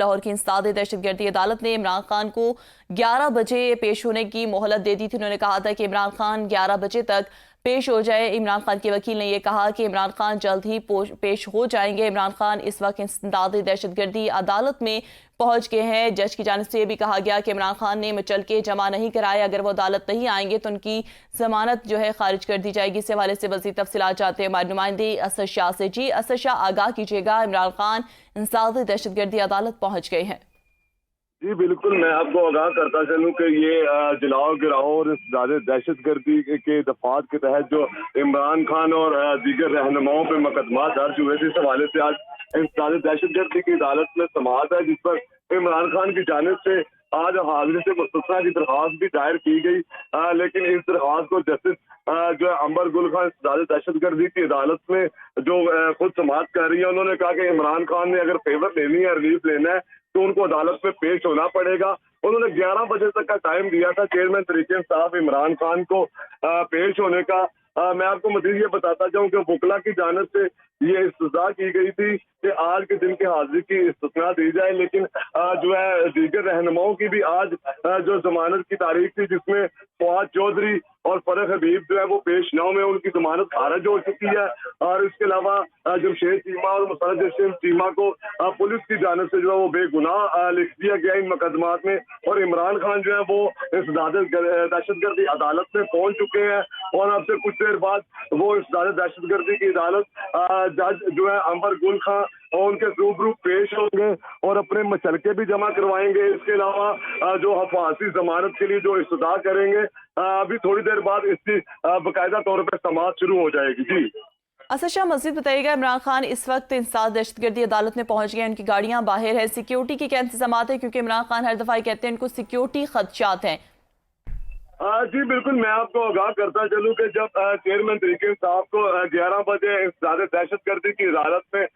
لاہور کی انسداد دہشت گردی عدالت نے عمران خان کو 11 بجے پیش ہونے کی مہلت دے دی تھی۔ انہوں نے کہا تھا کہ عمران خان 11 بجے تک پیش ہو جائے۔ عمران خان کے وکیل نے یہ کہا کہ عمران خان جلد ہی پیش ہو جائیں گے۔ عمران خان اس وقت انسداد دہشت گردی عدالت میں پہنچ گئے ہیں۔ جج کی جانب سے یہ بھی کہا گیا کہ عمران خان نے مچلکے جمع نہیں کرائے، اگر وہ عدالت نہیں آئیں گے تو ان کی ضمانت خارج کر دی جائے گی۔ اس حوالے سے مزید تفصیلات چاہتے ہیں ہمارے نمائندے اسد شاہ سے۔ جی اسد شاہ، آگاہ کیجیے گا، عمران خان انسداد دہشت گردی عدالت پہنچ گئے ہیں۔ جی بالکل، میں آپ کو آگاہ کرتا چلوں کہ یہ جلاؤ گراؤ اور انسداد دہشت گردی کے دفعات کے تحت جو عمران خان اور دیگر رہنماؤں پہ مقدمات درج ہوئے تھے، اس حوالے سے آج انسداد دہشت گردی کی عدالت میں سماعت ہے، جس پر عمران خان کی جانب سے آج حاضری سے مستثنیٰ کی درخواست بھی دائر کی گئی، لیکن اس درخواست کو جسٹس جو امبر گل خان انسداد دہشت گردی کی عدالت میں جو خود سماعت کر رہی ہے، انہوں نے کہا کہ عمران خان نے اگر فیور لینی ہے، ریلیف لینا ہے تو ان کو عدالت میں پیش ہونا پڑے گا۔ انہوں نے 11 بجے تک کا ٹائم دیا تھا چیئرمین طریق انصاف عمران خان کو پیش ہونے کا۔ میں آپ کو مزید یہ بتاتا جاؤں کہ وکلا کی جانب سے یہ استدعا کی گئی تھی کہ آج کے دن کی حاضری کی استثناء دی جائے، لیکن جو ہے دیگر رہنماؤں کی بھی آج جو ضمانت کی تاریخ تھی، جس میں فواد چودھری اور فرح حبیب جو ہے وہ پیش نہ ہوئے، ان کی ضمانت خارج ہو چکی ہے۔ اور اس کے علاوہ جمشید چیمہ اور مسرت جسیم چیمہ کو پولیس کی جانب سے جو ہے وہ بے گناہ لکھ دیا گیا ان مقدمات میں، اور عمران خان جو ہے وہ انسداد دہشت گردی عدالت میں پہنچ چکے ہیں، اور اب سے کچھ دیر بعد وہ انسداد دہشت گردی کی عدالت جج جو ہے امبر گل خان اور ان کے روبرو پیش ہوں گے اور اپنے مچلکے بھی جمع کروائیں گے۔ اس کے علاوہ جو حفاظتی ضمانت کے لیے جو استدعا کریں گے، ابھی تھوڑی دیر بعد اس کی باقاعدہ طور پر سماعت شروع ہو جائے گی۔ جی اسد شاہ، مزید بتائیے گا، عمران خان اس وقت انسداد دہشت گردی عدالت میں پہنچ گئے، ان کی گاڑیاں باہر ہیں، سیکیورٹی کے کیا انتظامات ہیں؟ کیونکہ عمران خان ہر دفعہ کہتے ہیں ان کو سیکیورٹی خدشات ہیں۔ جی بالکل، میں آپ کو آگاہ کرتا چلوں کہ جب چیئرمین طریق انصاف کو 11 بجے انسداد دہشت گردی کی عدالت میں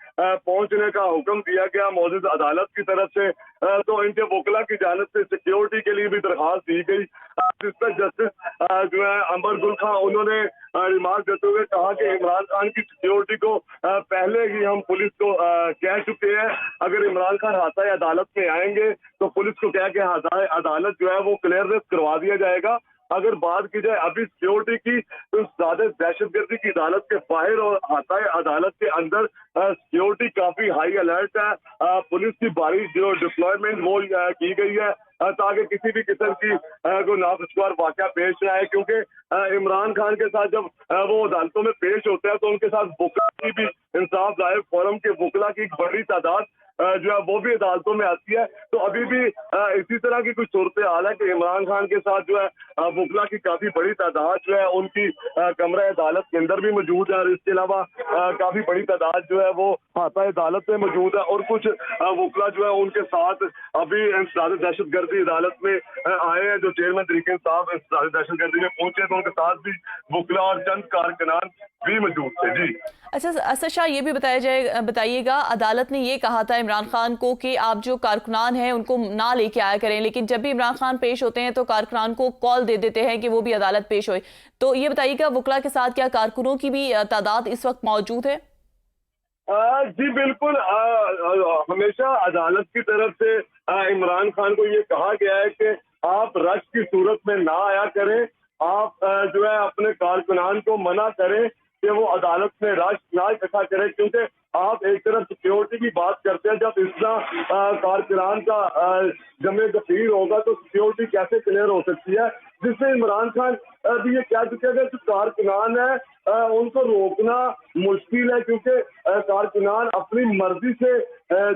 پہنچنے کا حکم دیا گیا معزز عدالت کی طرف سے، تو ان کے وکلا کی جانب سے سیکیورٹی کے لیے بھی درخواست دی گئی، جس پر جسٹس جو ہے امبر گل خان انہوں نے ریمارک دیتے ہوئے کہا کہ عمران خان کی سیکیورٹی کو پہلے ہی ہم پولیس کو کہہ چکے ہیں، اگر عمران خان ہاتھائے عدالت میں آئیں گے تو پولیس کو کہہ کے ہاتھائے عدالت جو ہے وہ کلیئرنس کروا دیا جائے گا۔ اگر بات کی جائے ابھی سیکیورٹی کی، تو زیادہ دہشت گردی کی عدالت کے باہر اور ہاتھائے عدالت کے اندر سیکیورٹی کافی ہائی الرٹ ہے۔ پولیس کی بھاری جو ڈپلائمنٹ وہ کی گئی ہے تاکہ کسی بھی قسم کی کوئی ناخوشگوار واقعہ پیش نہ آئے، کیونکہ عمران خان کے ساتھ جب وہ عدالتوں میں پیش ہوتے ہیں تو ان کے ساتھ وکلا کی بھی، انصاف ظاہر فورم کے وکلا کی ایک بڑی تعداد جو ہے وہ بھی عدالتوں میں آتی ہے۔ تو ابھی بھی اسی طرح کی کچھ صورتحال ہے کہ عمران خان کے ساتھ جو ہے وکلا کی کافی بڑی تعداد جو ہے ان کی کمرہ عدالت کے اندر بھی موجود ہے، اور اس کے علاوہ کافی بڑی تعداد جو ہے وہ ہاتھائے عدالت میں موجود ہے، اور کچھ وکلا جو ہے ان کے ساتھ ابھی انسداد دہشت گردی عدالت میں آئے ہیں۔ جو چیئرمین طریق انصاف انسداد دہشت گردی میں پہنچے تو ان کے ساتھ بھی وکلا اور چند کارکنان بھی موجود تھے۔ جی اچھا اسد شاہ، یہ بھی بتائیے گا، عدالت نے یہ کہا تھا عمران خان کو کہ آپ جو کارکنان ہیں ان کو نہ لے کے آیا کریں، لیکن جب بھی عمران خان پیش ہوتے ہیں تو کارکنان کو کال دے دیتے ہیں کہ وہ بھی عدالت پیش ہوئے۔ تو یہ بتائیے گا، وکلا کے ساتھ کیا کارکنوں کی بھی تعداد اس وقت موجود ہے؟ جی بالکل، ہمیشہ عدالت کی طرف سے عمران خان کو یہ کہا گیا ہے کہ آپ رش کی صورت میں نہ آیا کریں، آپ جو ہے اپنے کارکنان کو منع کریں کہ وہ عدالت میں رش نہ اکٹھا کریں، کیونکہ آپ ایک طرف سیکیورٹی کی بات کرتے ہیں، جب اس طرح کارکنان کا جمع کثیر ہوگا تو سیکیورٹی کیسے کلیئر ہو سکتی ہے، جس سے عمران خان بھی یہ کہہ چکے ہیں کہ کارکنان ہیں ان کو روکنا مشکل ہے، کیونکہ کارکنان اپنی مرضی سے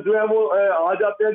جو ہے وہ آ جاتے ہیں۔